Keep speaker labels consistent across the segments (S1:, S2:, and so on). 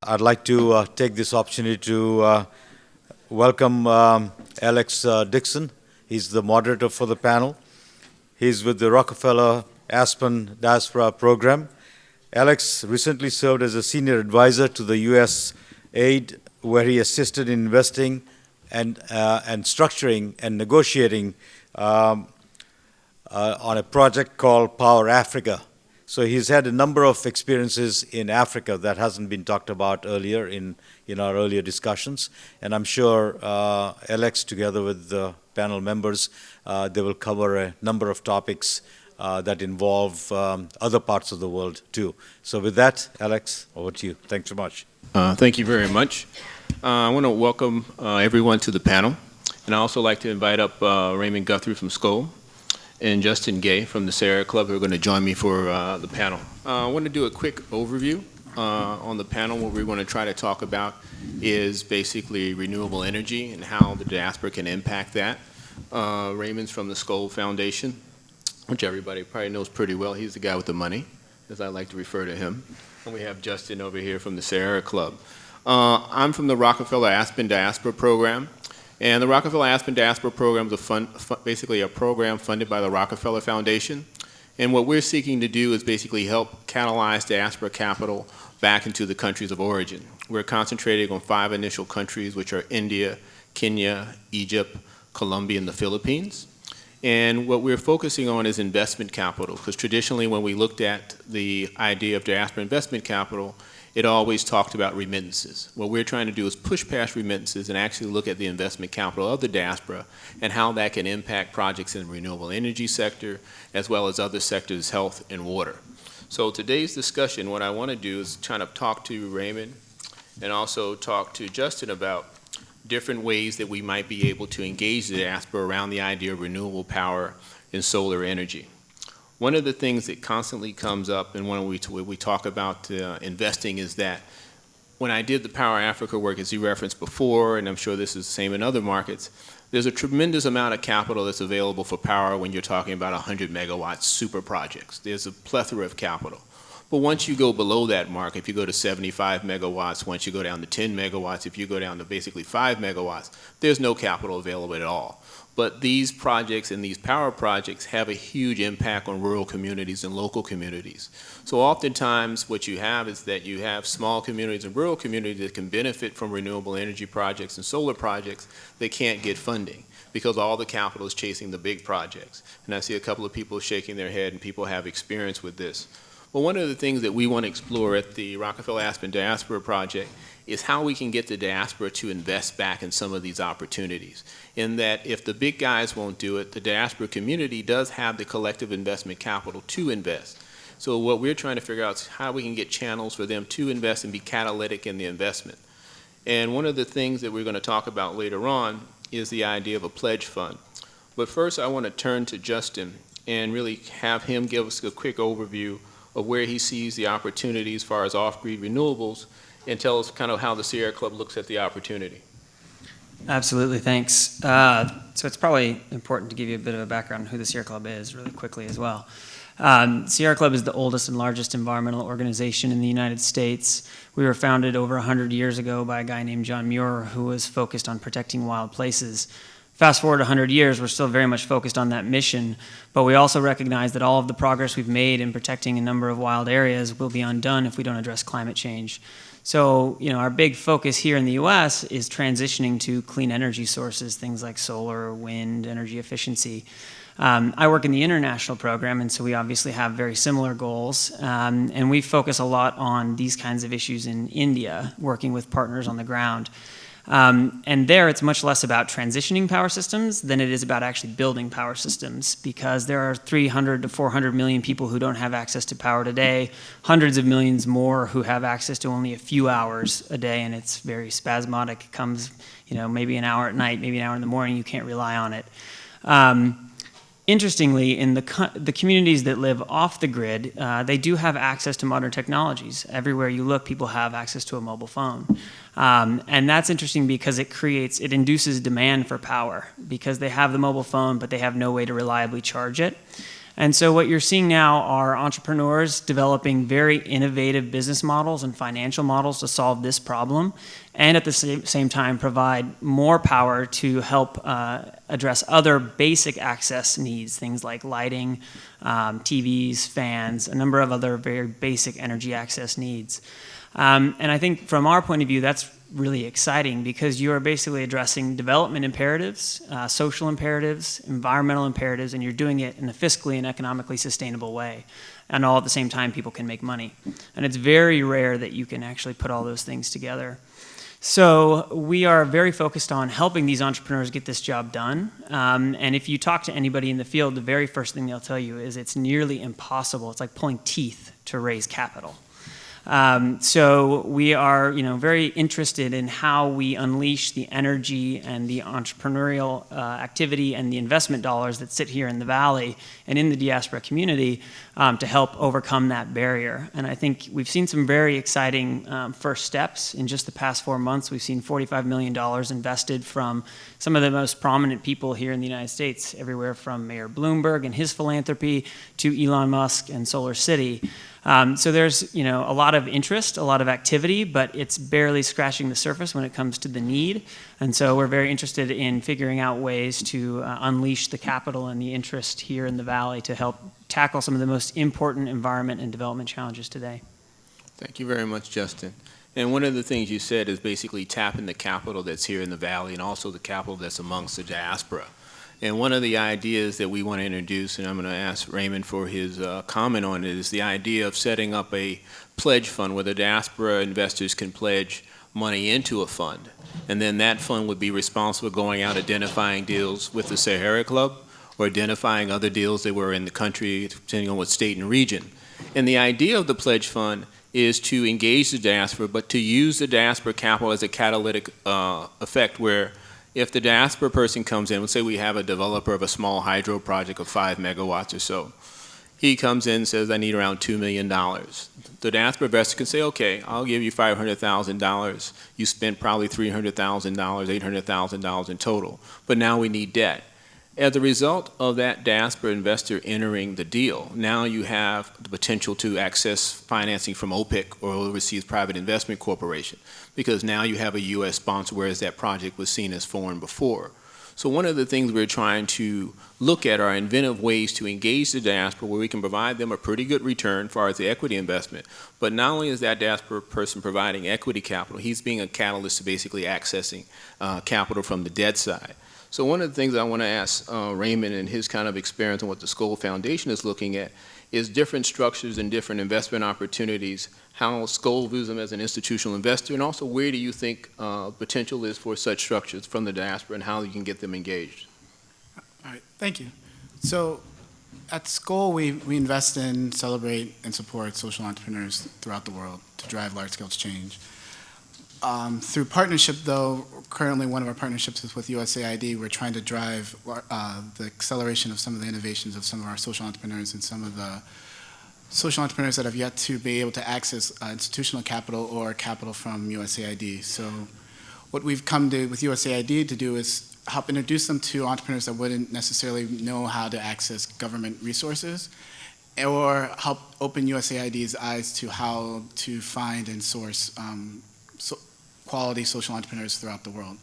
S1: I'd like to take this opportunity to welcome Alex Dixon. He's the moderator for the panel. He's with the Rockefeller-Aspen Diaspora program. Alex recently served as a senior advisor to the U.S. aid, where he assisted in investing and structuring and negotiating on a project called Power Africa. So he's had a number of experiences in Africa that hasn't been talked about earlier in our earlier discussions. And I'm sure Alex, together with the panel members, they will cover a number of topics that involve other parts of the world too. So with that, Alex, over to you. Thanks so much.
S2: Thank you very much. I want to welcome everyone to the panel. And I also like to invite up Raymond Guthrie from Skoll and Justin Gay from the Sierra Club, who are going to join me for the panel. I want to do a quick overview on the panel. What we're going to try to talk about is basically renewable energy and how the diaspora can impact that. Raymond's from the Skoll Foundation, which everybody probably knows pretty well. He's the guy with the money, as I like to refer to him. And we have Justin over here from the Sierra Club. I'm from the Rockefeller-Aspen Diaspora Program. And the Rockefeller-Aspen Diaspora Program is basically a program funded by the Rockefeller Foundation. And what we're seeking to do is basically help catalyze diaspora capital back into the countries of origin. We're concentrating on 5 initial countries, which are India, Kenya, Egypt, Colombia, and the Philippines. And what we're focusing on is investment capital, because traditionally when we looked at the idea of diaspora investment capital, it always talked about remittances. What we're trying to do is push past remittances and actually look at the investment capital of the diaspora and how that can impact projects in the renewable energy sector, as well as other sectors, health and water. So today's discussion, what I want to do is kind of talk to Raymond and also talk to Justin about different ways that we might be able to engage the diaspora around the idea of renewable power and solar energy. One of the things that constantly comes up and when we talk about investing is that when I did the Power Africa work, as you referenced before, and I'm sure this is the same in other markets, there's a tremendous amount of capital that's available for power when you're talking about 100 megawatt super projects. There's a plethora of capital. But once you go below that mark, if you go to 75 megawatts, once you go down to 10 megawatts, if you go down to basically 5 megawatts, there's no capital available at all. But these projects and these power projects have a huge impact on rural communities and local communities. So oftentimes what you have is that you have small communities and rural communities that can benefit from renewable energy projects and solar projects that can't get funding because all the capital is chasing the big projects. And I see a couple of people shaking their head and people have experience with this. Well, one of the things that we want to explore at the Rockefeller-Aspen Diaspora Project is how we can get the diaspora to invest back in some of these opportunities. In that if the big guys won't do it, the diaspora community does have the collective investment capital to invest. So what we're trying to figure out is how we can get channels for them to invest and be catalytic in the investment. And one of the things that we're going to talk about later on is the idea of a pledge fund. But first I want to turn to Justin and really have him give us a quick overview of where he sees the opportunity as far as off-grid renewables and tell us kind of how the Sierra Club looks at the opportunity.
S3: Absolutely, thanks. So it's probably important to give you a bit of a background on who the Sierra Club is really quickly as well. Sierra Club is the oldest and largest environmental organization in the United States. We were founded over 100 years ago by a guy named John Muir who was focused on protecting wild places. Fast forward 100 years, we're still very much focused on that mission, but we also recognize that all of the progress we've made in protecting a number of wild areas will be undone if we don't address climate change. So, our big focus here in the U.S. is transitioning to clean energy sources, things like solar, wind, energy efficiency. I work in the international program, and so we obviously have very similar goals, and we focus a lot on these kinds of issues in India, working with partners on the ground. And there it's much less about transitioning power systems than it is about actually building power systems, because there are 300 to 400 million people who don't have access to power today, hundreds of millions more who have access to only a few hours a day, and it's very spasmodic. It comes, maybe an hour at night, maybe an hour in the morning, you can't rely on it. Interestingly, in the communities that live off the grid, they do have access to modern technologies. Everywhere you look, people have access to a mobile phone. And that's interesting because it induces demand for power because they have the mobile phone, but they have no way to reliably charge it. And so what you're seeing now are entrepreneurs developing very innovative business models and financial models to solve this problem, and at the same time provide more power to help address other basic access needs, things like lighting, TVs, fans, a number of other very basic energy access needs. And I think from our point of view, that's really exciting because you are basically addressing development imperatives, social imperatives, environmental imperatives, and you're doing it in a fiscally and economically sustainable way. And all at the same time, people can make money. And it's very rare that you can actually put all those things together. So we are very focused on helping these entrepreneurs get this job done. And if you talk to anybody in the field, the very first thing they'll tell you is it's nearly impossible. It's like pulling teeth to raise capital. So we are, very interested in how we unleash the energy and the entrepreneurial activity and the investment dollars that sit here in the Valley and in the diaspora community to help overcome that barrier. And I think we've seen some very exciting first steps. In just the past 4 months, we've seen $45 million invested from some of the most prominent people here in the United States, everywhere from Mayor Bloomberg and his philanthropy to Elon Musk and Solar City. So there's, a lot of interest, a lot of activity, but it's barely scratching the surface when it comes to the need. And so we're very interested in figuring out ways to unleash the capital and the interest here in the Valley to help tackle some of the most important environment and development challenges today.
S2: Thank you very much, Justin. And one of the things you said is basically tapping the capital that's here in the Valley and also the capital that's amongst the diaspora. And one of the ideas that we want to introduce, and I'm going to ask Raymond for his comment on it, is the idea of setting up a pledge fund where the diaspora investors can pledge money into a fund. And then that fund would be responsible for going out identifying deals with the Sahara Club or identifying other deals that were in the country, depending on what state and region. And the idea of the pledge fund is to engage the diaspora, but to use the diaspora capital as a catalytic effect where if the diaspora person comes in, let's say we have a developer of a small hydro project of 5 megawatts or so. He comes in and says, I need around $2 million. The diaspora investor can say, okay, I'll give you $500,000. You spent probably $300,000, $800,000 in total. But now we need debt. As a result of that diaspora investor entering the deal, now you have the potential to access financing from OPIC or Overseas Private Investment Corporation, because now you have a U.S. sponsor, whereas that project was seen as foreign before. So one of the things we're trying to look at are inventive ways to engage the diaspora where we can provide them a pretty good return as far as the equity investment. But not only is that diaspora person providing equity capital, he's being a catalyst to basically accessing capital from the debt side. So one of the things I want to ask Raymond and his kind of experience and what the Skoll Foundation is looking at is different structures and different investment opportunities, how Skoll views them as an institutional investor, and also where do you think potential is for such structures from the diaspora and how you can get them engaged?
S4: All right, thank you. So at Skoll, we invest in, celebrate, and support social entrepreneurs throughout the world to drive large-scale change. Through partnership, though, currently one of our partnerships is with USAID. We're trying to drive the acceleration of some of the innovations of some of our social entrepreneurs and some of the social entrepreneurs that have yet to be able to access institutional capital or capital from USAID. So what we've come to with USAID to do is help introduce them to entrepreneurs that wouldn't necessarily know how to access government resources, or help open USAID's eyes to how to find and source quality social entrepreneurs throughout the world.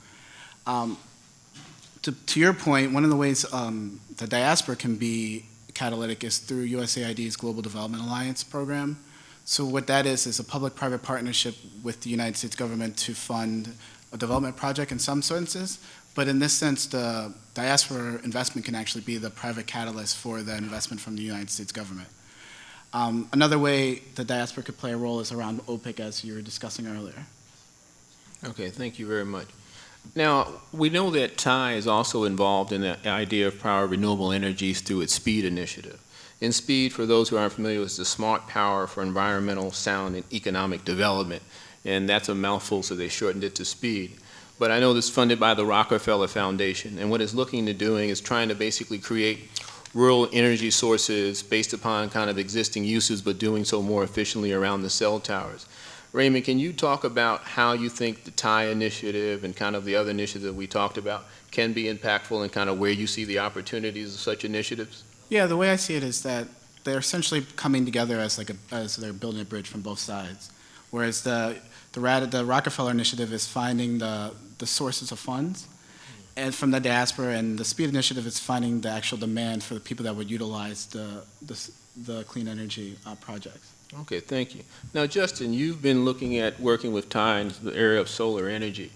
S4: To your point, one of the ways the diaspora can be catalytic is through USAID's Global Development Alliance program. So what that is a public-private partnership with the United States government to fund a development project in some senses, but in this sense, the diaspora investment can actually be the private catalyst for the investment from the United States government. Another way the diaspora could play a role is around OPIC, as you were discussing earlier.
S2: Okay, thank you very much. Now, we know that TiE is also involved in the idea of power renewable energies through its SPEED initiative. And SPEED, for those who aren't familiar, is the Smart Power for Environmental, Sound, and Economic Development. And that's a mouthful, so they shortened it to SPEED. But I know this is funded by the Rockefeller Foundation. And what it's looking to doing is trying to basically create rural energy sources based upon kind of existing uses, but doing so more efficiently around the cell towers. Raymond, can you talk about how you think the TiE initiative and kind of the other initiatives that we talked about can be impactful and kind of where you see the opportunities of such initiatives?
S4: Yeah, the way I see it is that they're essentially coming together as as they're building a bridge from both sides. Whereas the Rockefeller initiative is finding the sources of funds, and from the diaspora, and the Speed initiative is finding the actual demand for the people that would utilize the clean energy projects.
S2: Okay, thank you. Now, Justin, you've been looking at working with TiE in the area of solar energy.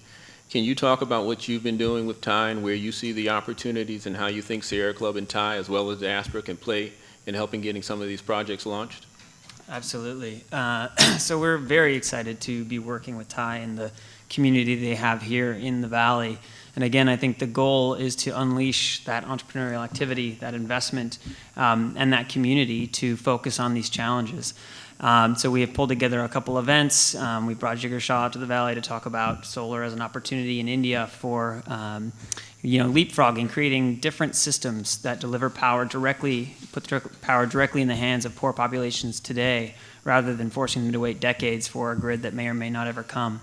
S2: Can you talk about what you've been doing with TiE and where you see the opportunities and how you think Sierra Club and TiE, as well as Diaspora, can play in helping getting some of these projects launched?
S3: Absolutely. So we're very excited to be working with TiE and the community they have here in the Valley. And again, I think the goal is to unleash that entrepreneurial activity, that investment, and that community to focus on these challenges. So we have pulled together a couple events. We brought Jigar Shah to the Valley to talk about solar as an opportunity in India for leapfrogging, creating different systems that deliver power directly, put power directly in the hands of poor populations today, rather than forcing them to wait decades for a grid that may or may not ever come.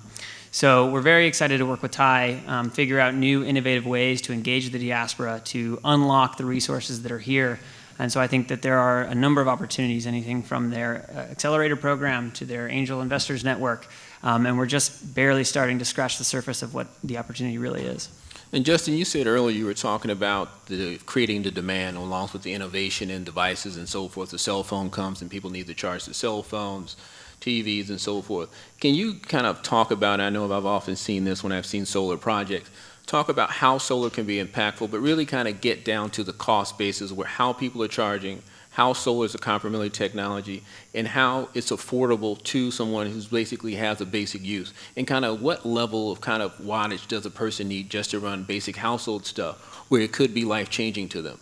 S3: So we're very excited to work with TiE, figure out new innovative ways to engage the diaspora, to unlock the resources that are here. And so I think that there are a number of opportunities, anything from their accelerator program to their angel investors network. And we're just barely starting to scratch the surface of what the opportunity really is.
S2: And Justin, you said earlier you were talking about creating the demand along with the innovation in devices and so forth. The cell phone comes and people need to charge their cell phones, TVs and so forth. Can you kind of talk about, I know I've often seen this when I've seen solar projects, talk about how solar can be impactful, but really kind of get down to the cost basis where how people are charging, how solar is a complementary technology, and how it's affordable to someone who basically has a basic use, and kind of what level of kind of wattage does a person need just to run basic household stuff where it could be life-changing to them.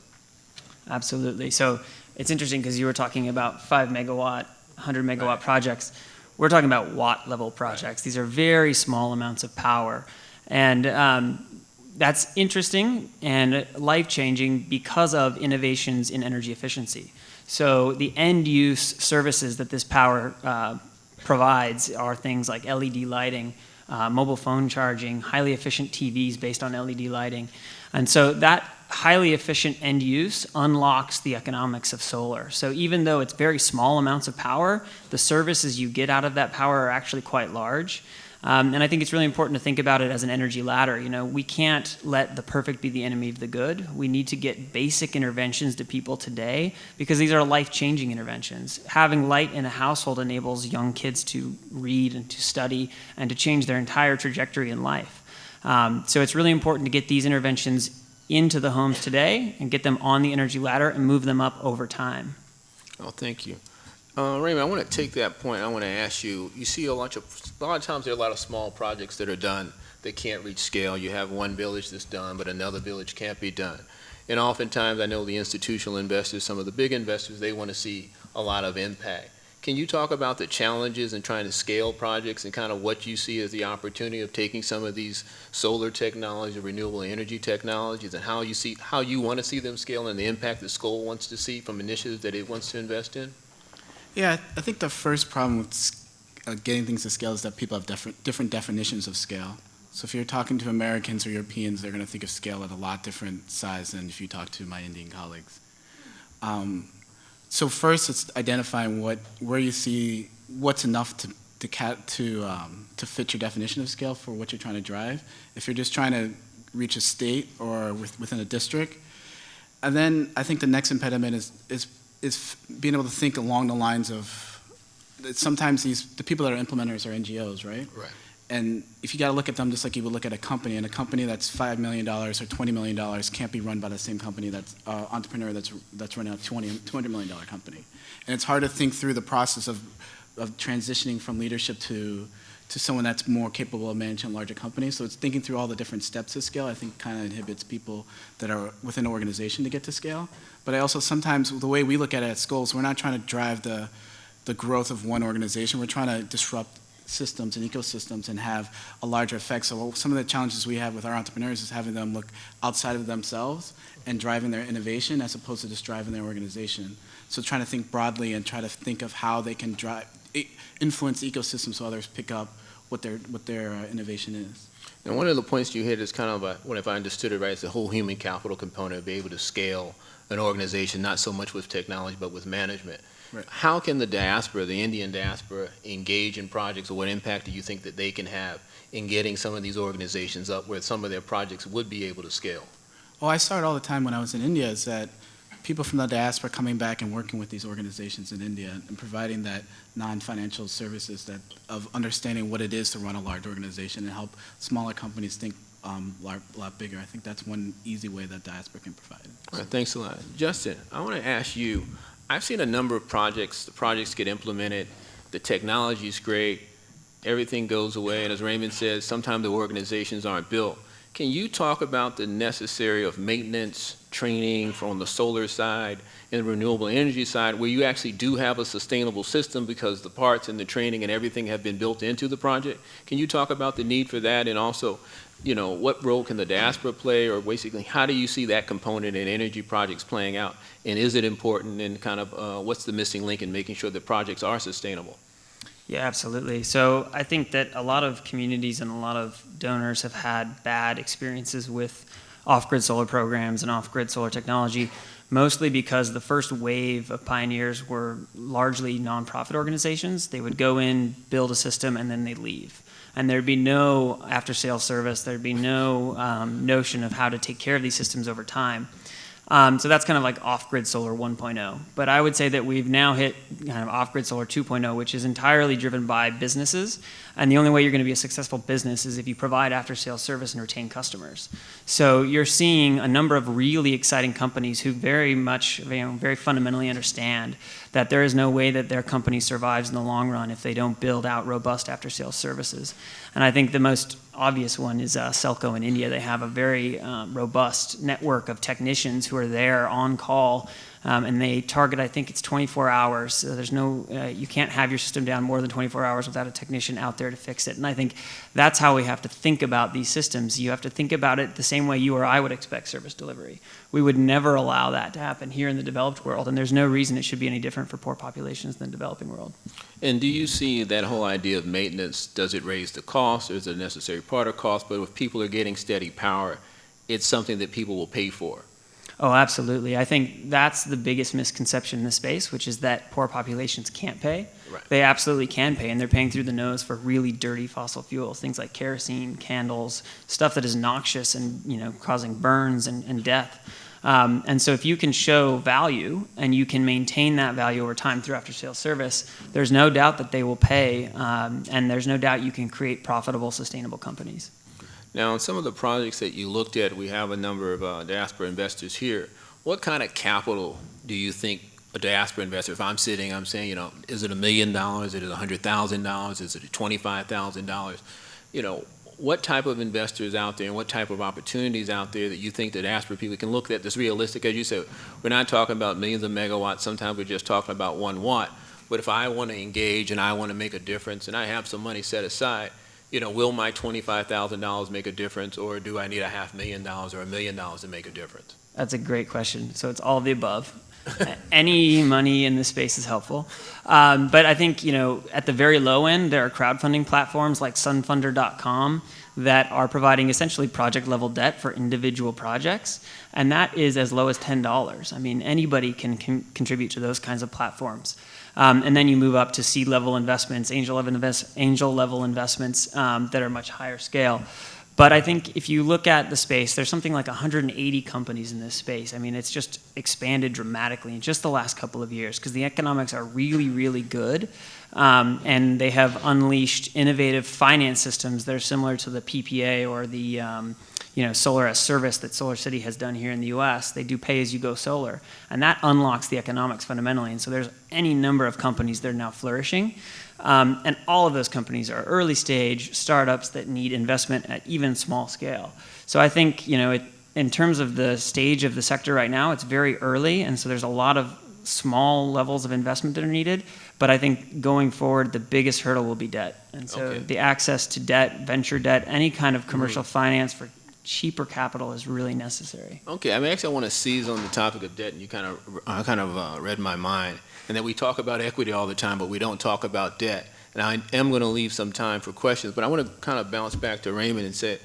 S3: Absolutely. So it's interesting because you were talking about 5 megawatt, 100 megawatt projects. We're talking about watt level projects. These are very small amounts of power. And that's interesting and life-changing because of innovations in energy efficiency. So the end-use services that this power provides are things like LED lighting, mobile phone charging, highly efficient TVs based on LED lighting. And so that highly efficient end use unlocks the economics of solar. So even though it's very small amounts of power, the services you get out of that power are actually quite large. And I think it's really important to think about it as an energy ladder. You know, we can't let the perfect be the enemy of the good. We need to get basic interventions to people today because these are life-changing interventions. Having light in a household enables young kids to read and to study and to change their entire trajectory in life. So it's really important to get these interventions into the homes today and get them on the energy ladder and move them up over time.
S2: Oh, thank you. Raymond, I want to take that point. I want to ask you, you see a lot of times there are a lot of small projects that are done that can't reach scale. You have one village that's done, but another village can't be done. And oftentimes I know the institutional investors, some of the big investors, they want to see a lot of impact. Can you talk about the challenges in trying to scale projects and kind of what you see as the opportunity of taking some of these solar technologies or renewable energy technologies and how you want to see them scale and the impact that SCOLE wants to see from initiatives that it wants to invest in?
S4: Yeah, I think the first problem with getting things to scale is that people have different definitions of scale. So if you're talking to Americans or Europeans, they're going to think of scale at a lot different size than if you talk to my Indian colleagues. So first, it's identifying where you see what's enough to fit your definition of scale for what you're trying to drive. If you're just trying to reach a state or within a district, and then I think the next impediment is being able to think along the lines of sometimes the people that are implementers are NGOs, right?
S2: Right.
S4: And if you got to look at them just like you would look at a company, and a company that's $5 million or $20 million can't be run by the same company that's entrepreneur that's running a $200 million company. And it's hard to think through the process of transitioning from leadership to someone that's more capable of managing larger companies. So it's thinking through all the different steps to scale, I think kind of inhibits people that are within an organization to get to scale. But I also sometimes, the way we look at it at SCOLE, we're not trying to drive the growth of one organization. We're trying to disrupt systems and ecosystems and have a larger effect. So some of the challenges we have with our entrepreneurs is having them look outside of themselves and driving their innovation as opposed to just driving their organization. So trying to think broadly and try to think of how they can influence the ecosystem so others pick up what their innovation is.
S2: And one of the points you hit is kind of, what if I understood it right, is the whole human capital component, be able to scale an organization, not so much with technology, but with management.
S4: Right.
S2: How can the diaspora, the Indian diaspora, engage in projects, or what impact do you think that they can have in getting some of these organizations up where some of their projects would be able to scale?
S4: Well, I saw it all the time when I was in India, is that people from the diaspora coming back and working with these organizations in India and providing that non-financial services that of understanding what it is to run a large organization and help smaller companies think a lot bigger. I think that's one easy way that diaspora can provide it.
S2: All right, thanks a lot. Justin, I want to ask you, I've seen a number of projects, the projects get implemented, the technology is great, everything goes away, and as Raymond says, sometimes the organizations aren't built. Can you talk about the necessary of maintenance, training from the solar side and the renewable energy side, where you actually do have a sustainable system because the parts and the training and everything have been built into the project? Can you talk about the need for that, and also, you know, what role can the diaspora play, or basically how do you see that component in energy projects playing out? And is it important, and kind of what's the missing link in making sure that projects are sustainable?
S3: Yeah, absolutely. So I think that a lot of communities and a lot of donors have had bad experiences with off-grid solar programs and off-grid solar technology, mostly because the first wave of pioneers were largely nonprofit organizations. They would go in, build a system, and then they'd leave. And there'd be no after-sales service. There'd be no notion of how to take care of these systems over time. So that's kind of like off-grid solar 1.0. But I would say that we've now hit kind of off-grid solar 2.0, which is entirely driven by businesses. And the only way you're going to be a successful business is if you provide after-sales service and retain customers. So you're seeing a number of really exciting companies who very much, very fundamentally understand that there is no way that their company survives in the long run if they don't build out robust after-sales services. And I think the most obvious one is Selco in India. They have a very robust network of technicians who are there on call, and they target, I think it's 24 hours. So there's no, you can't have your system down more than 24 hours without a technician out there to fix it. And I think that's how we have to think about these systems. You have to think about it the same way you or I would expect service delivery. We would never allow that to happen here in the developed world, and there's no reason it should be any different for poor populations than the developing world.
S2: And do you see that whole idea of maintenance, does it raise the cost, or is it a necessary part of cost? But if people are getting steady power, it's something that people will pay for.
S3: Oh, absolutely. I think that's the biggest misconception in this space, which is that poor populations can't pay.
S2: Right.
S3: They absolutely can pay, and they're paying through the nose for really dirty fossil fuels, things like kerosene, candles, stuff that is noxious and, you know, causing burns and death. And so if you can show value and you can maintain that value over time through after-sales service, there's no doubt that they will pay, and there's no doubt you can create profitable, sustainable companies.
S2: Now, in some of the projects that you looked at, we have a number of diaspora investors here. What kind of capital do you think a diaspora investor, if I'm sitting, I'm saying, you know, is it $1 million, is it $100,000, is it $25,000? You know, what type of investors out there and what type of opportunities out there that you think that diaspora people can look at that's realistic? As you said, we're not talking about millions of megawatts. Sometimes we're just talking about 1 watt. But if I want to engage and I want to make a difference and I have some money set aside, you know, will my $25,000 make a difference, or do I need $500,000 or $1 million to make a difference?
S3: That's a great question. So it's all of the above. Any money in this space is helpful. But I think, you know, at the very low end, there are crowdfunding platforms like sunfunder.com that are providing essentially project-level debt for individual projects, and that is as low as $10. I mean, anybody can contribute to those kinds of platforms. And then you move up to seed-level investments, angel-level investments that are much higher scale. But I think if you look at the space, there's something like 180 companies in this space. I mean, it's just expanded dramatically in just the last couple of years because the economics are really, really good. And they have unleashed innovative finance systems that are similar to the PPA or the solar as service that Solar City has done here in the US. They do pay-as-you-go solar, and that unlocks the economics fundamentally. And so there's any number of companies that are now flourishing, and all of those companies are early stage startups that need investment at even small scale. So I think, you know, in terms of the stage of the sector right now, it's very early, and so there's a lot of small levels of investment that are needed. But I think going forward, the biggest hurdle will be debt. And so the access to debt, venture debt, any kind of commercial finance for cheaper capital is really necessary.
S2: Okay, I mean, actually, I want to seize on the topic of debt, and you kind of read my mind, and that we talk about equity all the time, but we don't talk about debt. And I am going to leave some time for questions, but I want to kind of bounce back to Raymond and say,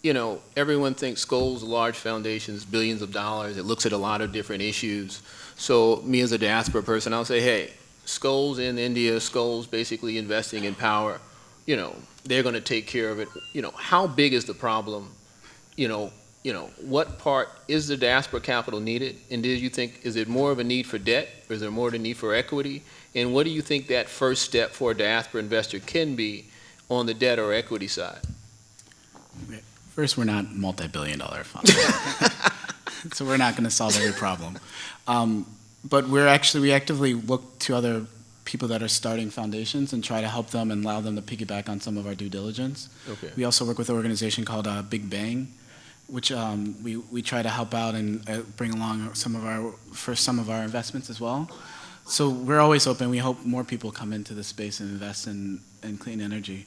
S2: you know, everyone thinks Skoll's large foundations, billions of dollars. It looks at a lot of different issues. So me as a diaspora person, I'll say, hey, Skoll's in India, Skoll's basically investing in power. You know, they're going to take care of it. You know, how big is the problem? You know, what part is the diaspora capital needed? And do you think, is it more of a need for debt, or is there more of a need for equity? And what do you think that first step for a diaspora investor can be on the debt or equity side?
S4: First, we're not multi-billion-dollar funds, so we're not going to solve every problem. But we actively look to other people that are starting foundations and try to help them and allow them to piggyback on some of our due diligence.
S2: Okay.
S4: We also work with an organization called Big Bang, which we try to help out and bring along some of our investments as well. So we're always open. We hope more people come into the space and invest in clean energy.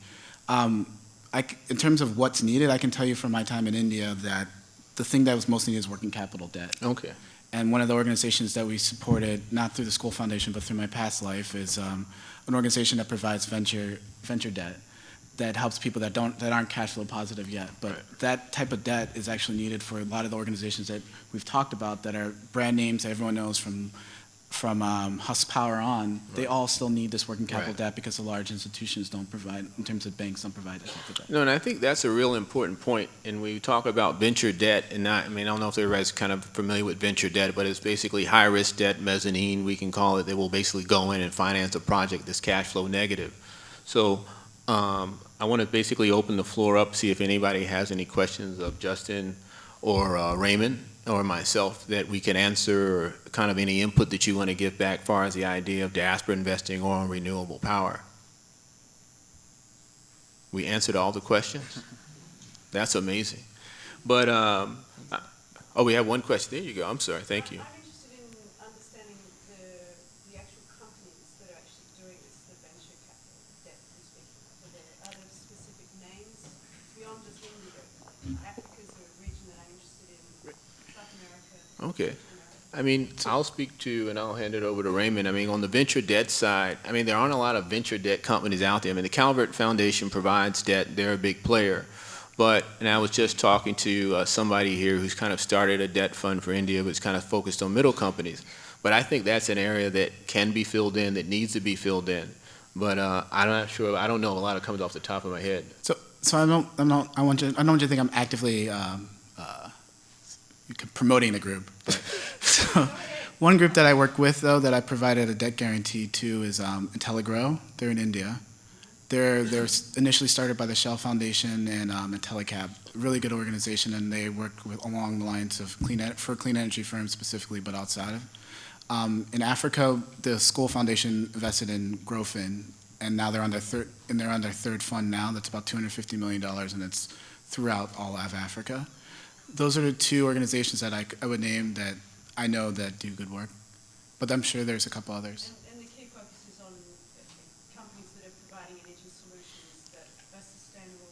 S4: In terms of what's needed, I can tell you from my time in India that the thing that was most needed is working capital debt.
S2: Okay.
S4: And one of the organizations that we supported, not through the Skoll Foundation, but through my past life, is an organization that provides venture debt that helps people that aren't cash flow positive yet. But
S2: right.
S4: That type of debt is actually needed for a lot of the organizations that we've talked about that are brand names that everyone knows from Huspower on. Right. They all still need this working capital
S2: right.
S4: debt because the large institutions don't provide, in terms of banks, don't provide that type of debt.
S2: No, and I think that's a real important point. And we talk about venture debt, and I don't know if everybody's kind of familiar with venture debt, but it's basically high-risk debt, mezzanine, we can call it. They will basically go in and finance a project that's cash flow negative. So I want to basically open the floor up, see if anybody has any questions of Justin or Raymond or myself that we can answer, or kind of any input that you want to give back as far as the idea of diaspora investing or on renewable power. We answered all the questions? That's amazing. But, oh, we have one question. There you go. I'm sorry. Thank you.
S5: I'm interested in understanding the actual companies that are actually doing this, the venture capital debt you're speaking of. Are there other specific names beyond just India? Africa's a region that I'm interested in, South America.
S2: Okay. I mean, I'll speak to, and I'll hand it over to Raymond. I mean, on the venture debt side, I mean, there aren't a lot of venture debt companies out there. I mean, the Calvert Foundation provides debt. They're a big player. But, and I was just talking to somebody here who's kind of started a debt fund for India, but it's kind of focused on middle companies. But I think that's an area that can be filled in, that needs to be filled in. But I'm not sure. I don't know a lot of companies off the top of my head.
S4: So I don't want you to think I'm actively promoting the group. But, so one group that I work with, though, that I provided a debt guarantee to is IntelliGrow. They're in India. They're initially started by the Shell Foundation and IntelliCap, really good organization, and they work along the lines of clean energy firms specifically, but outside of. In Africa, the Skoll Foundation invested in Growfin, and now they're on their third fund now. That's about $250 million, and it's throughout all of Africa. Those are the two organizations that I would name that I know that do good work, but I'm sure there's a couple others.
S5: And the key focus is on companies that are providing energy solutions that are sustainable.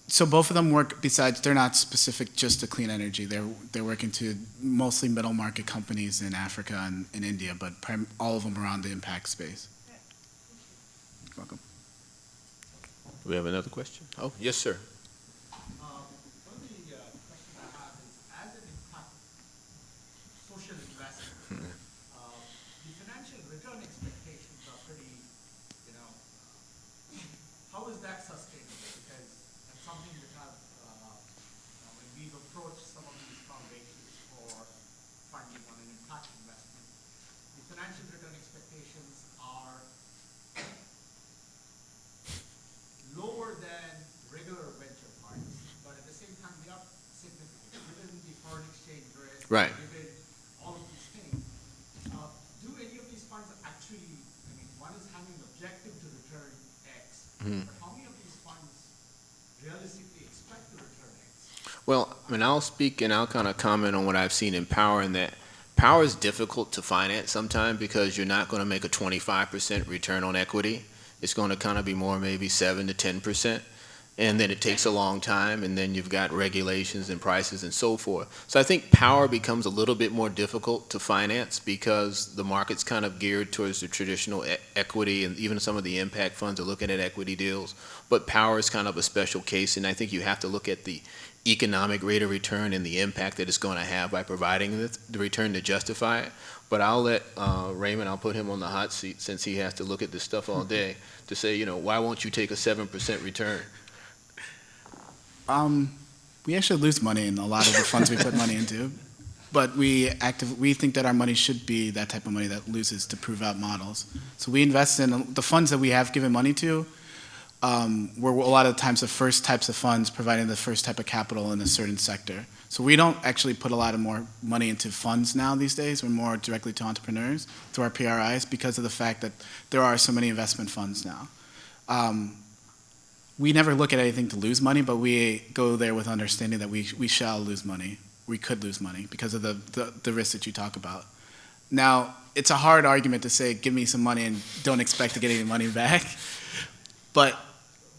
S4: So both of them work. Besides, they're not specific just to clean energy. They're working to mostly middle market companies in Africa and in India, but all of them around the impact space.
S5: Okay.
S4: You're welcome.
S2: Do we have another question? Oh, yes, sir.
S6: How is that sustainable? Because that's something that when we've approached some of these foundations for funding on an impact investment, the financial return expectations are lower than regular venture funds, but at the same time they are significant, given the foreign exchange risk,
S2: Right.
S6: given all of these things. Do any of these funds actually, I mean, one is having an objective to return X, but how many of these funds realistically expect to return X?
S2: Well, I mean, I'll speak and I'll kind of comment on what I've seen in power, and that power is difficult to finance sometimes because you're not going to make a 25% return on equity. It's going to kind of be more maybe 7 to 10%. and then it takes a long time, and then you've got regulations and prices and so forth. So I think power becomes a little bit more difficult to finance because the market's kind of geared towards the traditional equity, and even some of the impact funds are looking at equity deals. But power is kind of a special case, and I think you have to look at the economic rate of return and the impact that it's going to have by providing the return to justify it. But I'll let Raymond, I'll put him on the hot seat since he has to look at this stuff all day to say, you know, why won't you take a 7% return?
S4: We actually lose money in a lot of the funds we put money into, but we think that our money should be that type of money that loses to prove out models. So we invest in the funds that we have given money to. We're a lot of times the first types of funds providing the first type of capital in a certain sector. So we don't actually put a lot of more money into funds now these days. We're more directly to entrepreneurs through our PRIs because of the fact that there are so many investment funds now. We never look at anything to lose money, but we go there with understanding that we shall lose money. We could lose money because of the risk that you talk about. Now, it's a hard argument to say, give me some money and don't expect to get any money back. But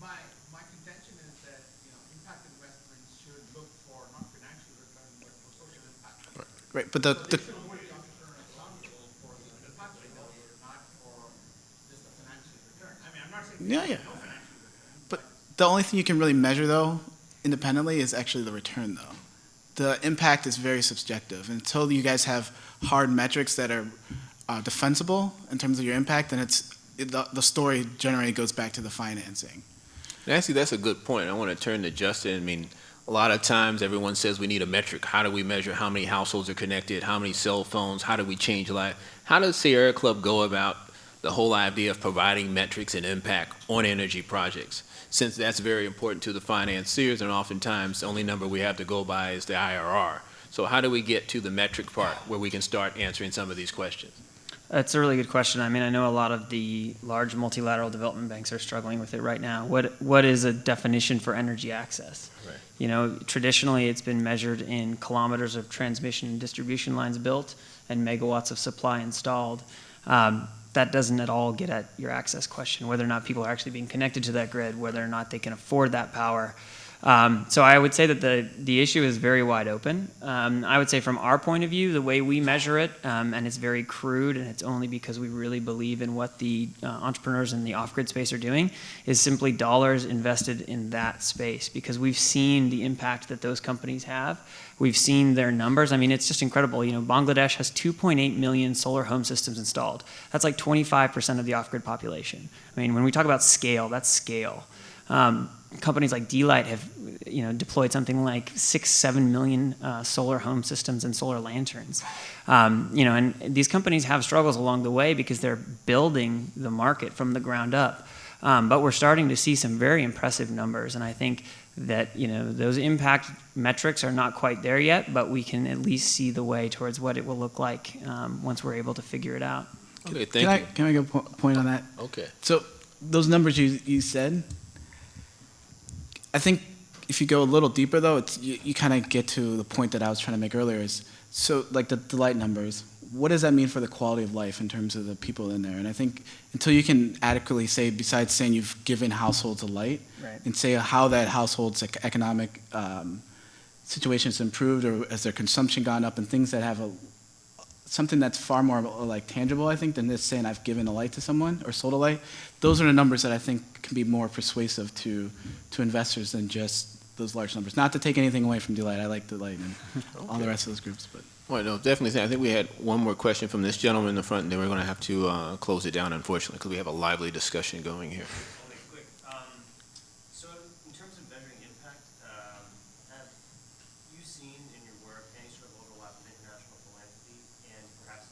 S6: my contention is that, you know, impact investments should look for not financial return, but for social impact.
S4: right, but
S6: So they should hold the entrepreneur responsible for the impact result, not for just the financial return. I mean, I'm not saying
S4: Yeah.
S6: no financial return.
S4: But the only thing you can really measure, though, independently, is actually the return, though. The impact is very subjective. Until you guys have hard metrics that are defensible in terms of your impact, then the story generally goes back to the financing.
S2: And actually, that's a good point. I want to turn to Justin. I mean, a lot of times everyone says we need a metric. How do we measure how many households are connected? How many cell phones? How do we change life? How does Sierra Club go about the whole idea of providing metrics and impact on energy projects? Since that's very important to the financiers, and oftentimes the only number we have to go by is the IRR. So how do we get to the metric part where we can start answering some of these questions?
S3: That's a really good question. I mean, I know a lot of the large multilateral development banks are struggling with it right now. What is a definition for energy access?
S2: Right.
S3: You know, traditionally it's been measured in kilometers of transmission and distribution lines built and megawatts of supply installed. That doesn't at all get at your access question, whether or not people are actually being connected to that grid, whether or not they can afford that power. So I would say that the issue is very wide open. I would say from our point of view, the way we measure it, and it's very crude, and it's only because we really believe in what the entrepreneurs in the off-grid space are doing, is simply dollars invested in that space, because we've seen the impact that those companies have. We've seen their numbers. I mean, it's just incredible. You know, Bangladesh has 2.8 million solar home systems installed. That's like 25% of the off-grid population. I mean, when we talk about scale, that's scale. Companies like D-Light have, you know, deployed something like 6-7 million solar home systems and solar lanterns. You know, and these companies have struggles along the way because they're building the market from the ground up. But we're starting to see some very impressive numbers, and I think that, you know, those impact metrics are not quite there yet, but we can at least see the way towards what it will look like once we're able to figure it out.
S2: Okay, thank you.
S4: Can I get a point on that?
S2: Okay.
S4: So those numbers you said, I think if you go a little deeper, though, you kind of get to the point that I was trying to make earlier is, so like the delight numbers, what does that mean for the quality of life in terms of the people in there? And I think until you can adequately say, besides saying you've given households a light,
S3: Right.
S4: and say how that household's economic situation has improved, or has their consumption gone up, and things that have something that's far more like tangible, I think, than this saying I've given a light to someone or sold a light. Those are the numbers that I think can be more persuasive to investors than just those large numbers. Not to take anything away from Delight. I like Delight and all the rest of those groups, but.
S2: Well, no, definitely. I think we had one more question from this gentleman in the front, and then we're going to have to close it down, unfortunately, because we have a lively discussion going here.
S7: Only quick. So in terms of measuring impact, have you seen in your work any sort of overlap with international philanthropy and perhaps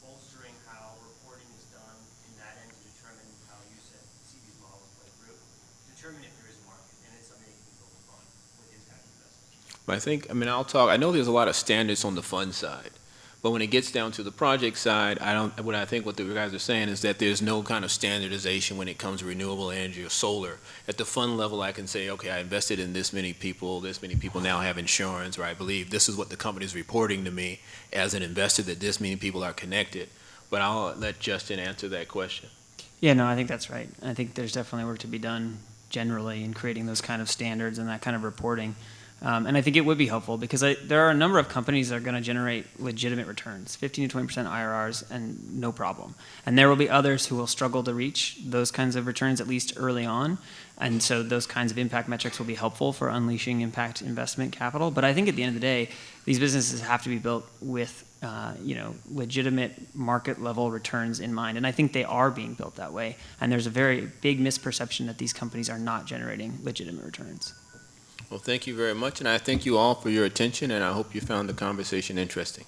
S7: bolstering how reporting is done in that end to determine how you see these models play through, determine if there is a market, and it's something you can build upon with impact investment?
S2: But I know there's a lot of standards on the fund side, but when it gets down to the project side, I think what the guys are saying is that there's no kind of standardization when it comes to renewable energy or solar. At the fund level, I can say, okay, I invested in this many people now have insurance, or I believe this is what the company's reporting to me as an investor, that this many people are connected. But I'll let Justin answer that question.
S3: Yeah, no, I think that's right. I think there's definitely work to be done generally in creating those kind of standards and that kind of reporting. And I think it would be helpful because there are a number of companies that are going to generate legitimate returns, 15 to 20% IRRs, and no problem. And there will be others who will struggle to reach those kinds of returns, at least early on. And so those kinds of impact metrics will be helpful for unleashing impact investment capital. But I think at the end of the day, these businesses have to be built with legitimate market level returns in mind. And I think they are being built that way. And there's a very big misperception that these companies are not generating legitimate returns.
S2: Well, thank you very much, and I thank you all for your attention, and I hope you found the conversation interesting.